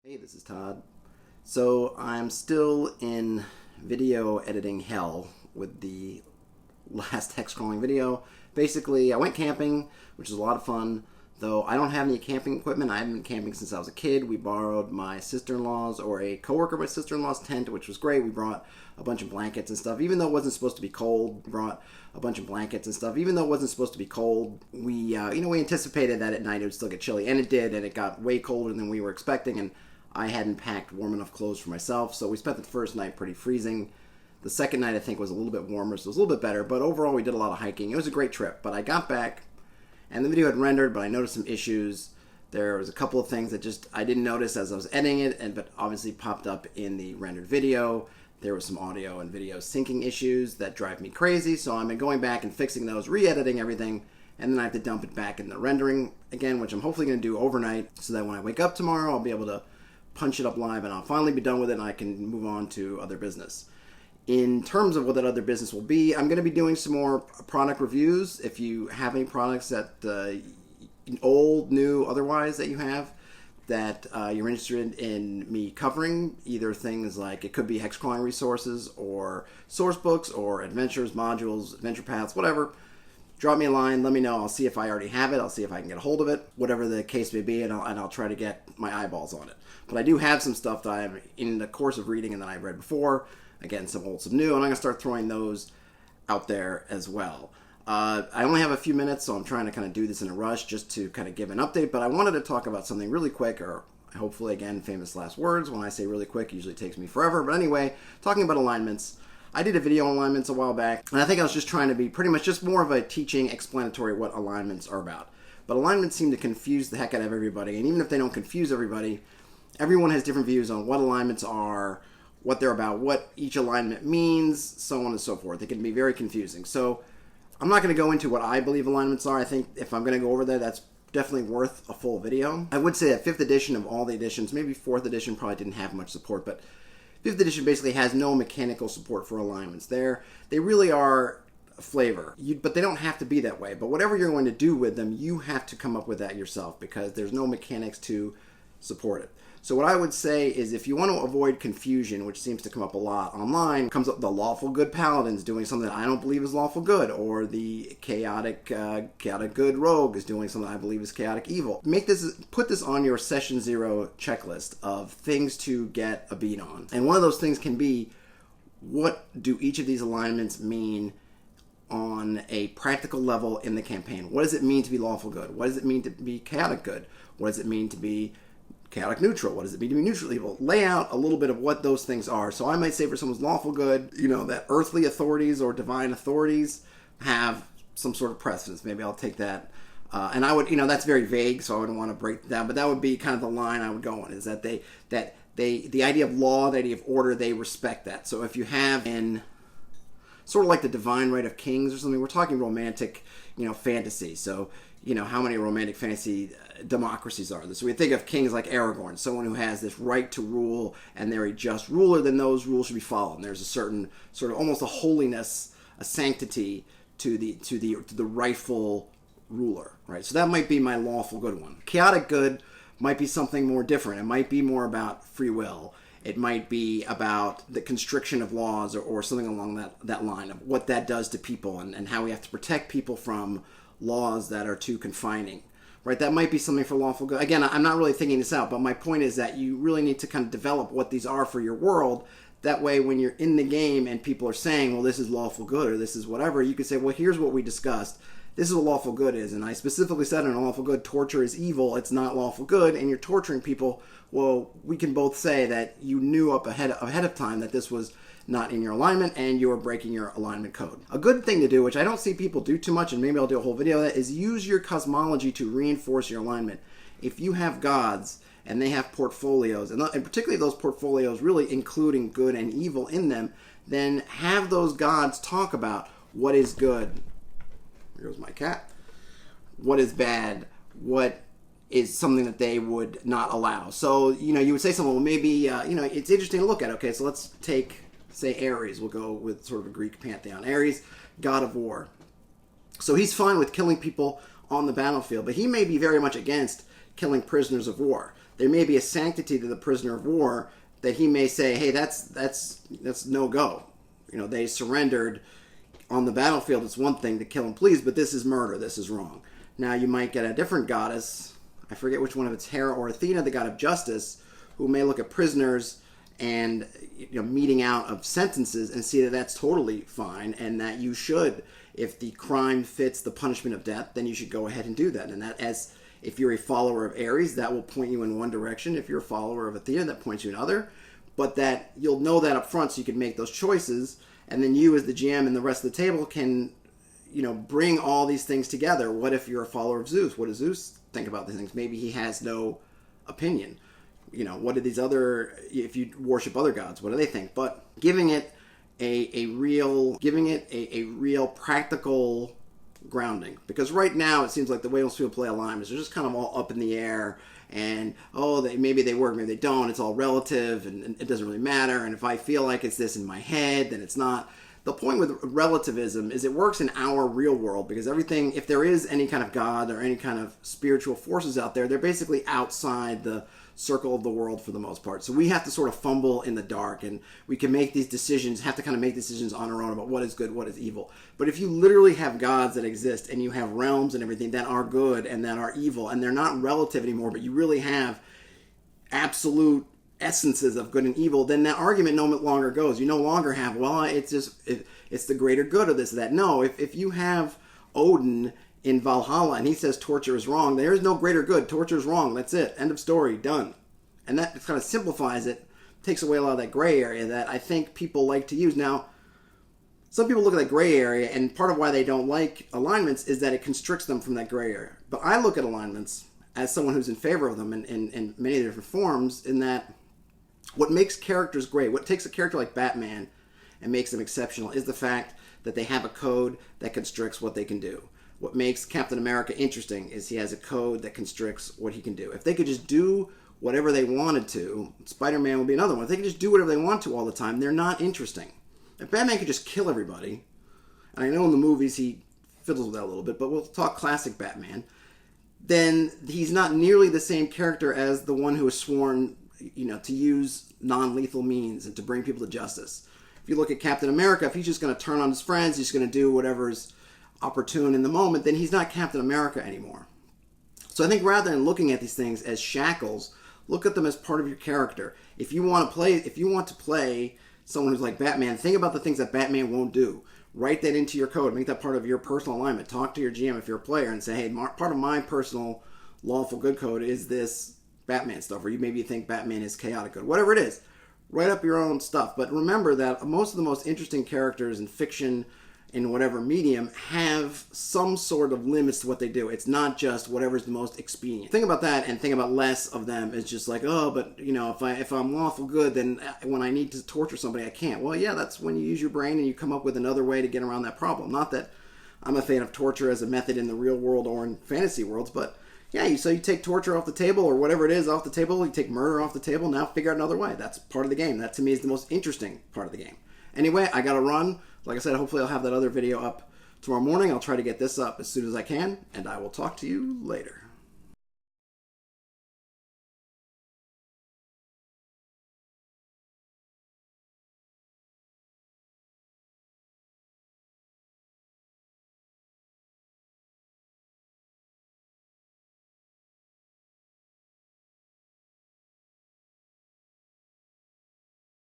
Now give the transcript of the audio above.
Hey, this is Todd. So I'm still in video editing hell with the last hexcrawling video. Basically, I went camping, which is a lot of fun, though I don't have any camping equipment. I haven't been camping since I was a kid. We borrowed my sister-in-law's or a coworker of my sister-in-law's tent, which was great. We brought a bunch of blankets and stuff. Even though it wasn't supposed to be cold, we brought a bunch of blankets and stuff. Even though it wasn't supposed to be cold, we anticipated that at night it would still get chilly, and it did, and it got way colder than we were expecting, and I hadn't packed warm enough clothes for myself, so we spent the first night pretty freezing. The second night, I think, was a little bit warmer, so it was a little bit better, but overall, we did a lot of hiking. It was a great trip, but I got back, and the video had rendered, but I noticed some issues. There was a couple of things that I didn't notice as I was editing it, but obviously popped up in the rendered video. There was some audio and video syncing issues that drive me crazy, so I'm going back and fixing those, re-editing everything, and then I have to dump it back in the rendering again, which I'm hopefully going to do overnight, so that when I wake up tomorrow, I'll be able to punch it up live and I'll finally be done with it and I can move on to other business. In terms of what that other business will be, I'm going to be doing some more product reviews. If you have any products that old, new, otherwise that you have that you're interested in me covering, either things like it could be hexcrawling resources or source books or adventures, modules, adventure paths, whatever, drop me a line, let me know. I'll see if I already have it. I'll see if I can get a hold of it, whatever the case may be, and I'll try to get my eyeballs on it. But I do have some stuff that I'm in the course of reading and that I've read before. Again, some old, some new, and I'm going to start throwing those out there as well. I only have a few minutes, so I'm trying to kind of do this in a rush just to kind of give an update, but I wanted to talk about something really quick, or hopefully, again, famous last words. When I say really quick, it usually takes me forever. But anyway, talking about alignments. I did a video on alignments a while back, and I think I was just trying to be pretty much just more of a teaching, explanatory what alignments are about. But alignments seem to confuse the heck out of everybody, and even if they don't confuse everybody, everyone has different views on what alignments are, what they're about, what each alignment means, so on and so forth. It can be very confusing. So I'm not going to go into what I believe alignments are. I think if I'm going to go over that, that's definitely worth a full video. I would say that 5th edition of all the editions, maybe 4th edition probably didn't have much support, but 5th edition basically has no mechanical support for alignments. They really are flavor, but they don't have to be that way. But whatever you're going to do with them, you have to come up with that yourself because there's no mechanics to support it. So what I would say is if you want to avoid confusion, which seems to come up a lot online, comes up the lawful good paladin's doing something that I don't believe is lawful good, or the chaotic good rogue is doing something I believe is chaotic evil. Put this on your session 0 checklist of things to get a beat on. And one of those things can be, what do each of these alignments mean on a practical level in the campaign? What does it mean to be lawful good? What does it mean to be chaotic good? What does it mean to be chaotic neutral? What does it mean to be neutral evil? Lay out a little bit of what those things are. So I might say for someone's lawful good, that earthly authorities or divine authorities have some sort of precedence. Maybe I'll take that. And I would, that's very vague, so I wouldn't want to break it down, but that would be kind of the line I would go on, is that the idea of law, the idea of order, they respect that. So if you have in sort of like the divine right of kings or something, we're talking romantic, fantasy. So, how many romantic fantasy democracies are there? So we think of kings like Aragorn, someone who has this right to rule, and they're a just ruler, then those rules should be followed. And there's a certain sort of almost a holiness, a sanctity to the rightful ruler, right? So that might be my lawful good one. Chaotic good might be something more different. It might be more about free will. It might be about the constriction of laws or something along that line of what that does to people and how we have to protect people from laws that are too confining, right? That might be something for lawful good. Again, I'm not really thinking this out, but my point is that you really need to kind of develop what these are for your world. That way, when you're in the game and people are saying, well, this is lawful good or this is whatever, you can say, well, here's what we discussed. This is what lawful good is. And I specifically said in lawful good, torture is evil. It's not lawful good. And you're torturing people. Well, we can both say that you knew ahead of time that this was not in your alignment and you were breaking your alignment code. A good thing to do, which I don't see people do too much, and maybe I'll do a whole video of that, is use your cosmology to reinforce your alignment. If you have gods and they have portfolios, and particularly those portfolios really including good and evil in them, then have those gods talk about what is good. Here goes my cat. What is bad? What is something that they would not allow? So, you would say something, well, maybe, it's interesting to look at. Okay, so let's take, say, Ares. We'll go with sort of a Greek pantheon. Ares, god of war. So he's fine with killing people on the battlefield, but he may be very much against killing prisoners of war. There may be a sanctity to the prisoner of war that he may say, hey, that's no go. You know, they surrendered on the battlefield. It's one thing to kill them, please, but this is murder. This is wrong. Now you might get a different goddess, I forget which one, if it's Hera or Athena, the god of justice, who may look at prisoners and, you know, meting out of sentences and see that that's totally fine, and that you should, if the crime fits the punishment of death, then you should go ahead and do that. And that, as if you're a follower of Ares, that will point you in one direction. If you're a follower of Athena, that points you in another. But that you'll know that up front, so you can make those choices, and then you as the GM and the rest of the table can, you know, bring all these things together. What if you're a follower of Zeus? What does Zeus think about these things? Maybe he has no opinion. You know, what do these other, if you worship other gods, what do they think? But giving it a real practical grounding. Because right now it seems like the way most people play alignments, they're just kind of all up in the air, and maybe they work, maybe they don't, it's all relative, and it doesn't really matter, and if I feel like it's this in my head, then it's not. The point with relativism is it works in our real world, because everything, if there is any kind of God or any kind of spiritual forces out there, they're basically outside the circle of the world for the most part. So we have to sort of fumble in the dark, and we can make these decisions, have to kind of make decisions on our own about what is good, what is evil. But if you literally have gods that exist, and you have realms and everything that are good and that are evil, and they're not relative anymore, but you really have absolute essences of good and evil, then that argument no longer goes. You no longer have, well, it's the greater good of this or that. No, if you have Odin in Valhalla and he says torture is wrong, there is no greater good. Torture is wrong. That's it. End of story. Done. And that kind of simplifies it, takes away a lot of that gray area that I think people like to use. Now, some people look at that gray area, and part of why they don't like alignments is that it constricts them from that gray area. But I look at alignments as someone who's in favor of them in many different forms, in that what makes characters great, what takes a character like Batman and makes them exceptional, is the fact that they have a code that constricts what they can do. What makes Captain America interesting is he has a code that constricts what he can do. If they could just do whatever they wanted to, Spider-Man would be another one. If they could just do whatever they want to all the time, they're not interesting. If Batman could just kill everybody, and I know in the movies he fiddles with that a little bit, but we'll talk classic Batman, then he's not nearly the same character as the one who is sworn, you know, to use non-lethal means and to bring people to justice. If you look at Captain America, if he's just going to turn on his friends, he's going to do whatever's opportune in the moment, then he's not Captain America anymore. So I think rather than looking at these things as shackles, look at them as part of your character. If you want to play someone who's like Batman, think about the things that Batman won't do. Write that into your code. Make that part of your personal alignment. Talk to your GM if you're a player and say, hey, part of my personal lawful good code is this Batman stuff, or maybe you think Batman is chaotic good. Whatever it is, write up your own stuff. But remember that most of the most interesting characters in fiction, in whatever medium, have some sort of limits to what they do. It's not just whatever's the most expedient. Think about that, and think about less of them as just like, oh, but you know, if I'm lawful good, then when I need to torture somebody, I can't. Well, yeah, that's when you use your brain and you come up with another way to get around that problem. Not that I'm a fan of torture as a method in the real world or in fantasy worlds, but yeah, so you take torture off the table, or whatever it is off the table, you take murder off the table, now figure out another way. That's part of the game. That to me is the most interesting part of the game. Anyway, I gotta run. Like I said, hopefully I'll have that other video up tomorrow morning. I'll try to get this up as soon as I can, and I will talk to you later.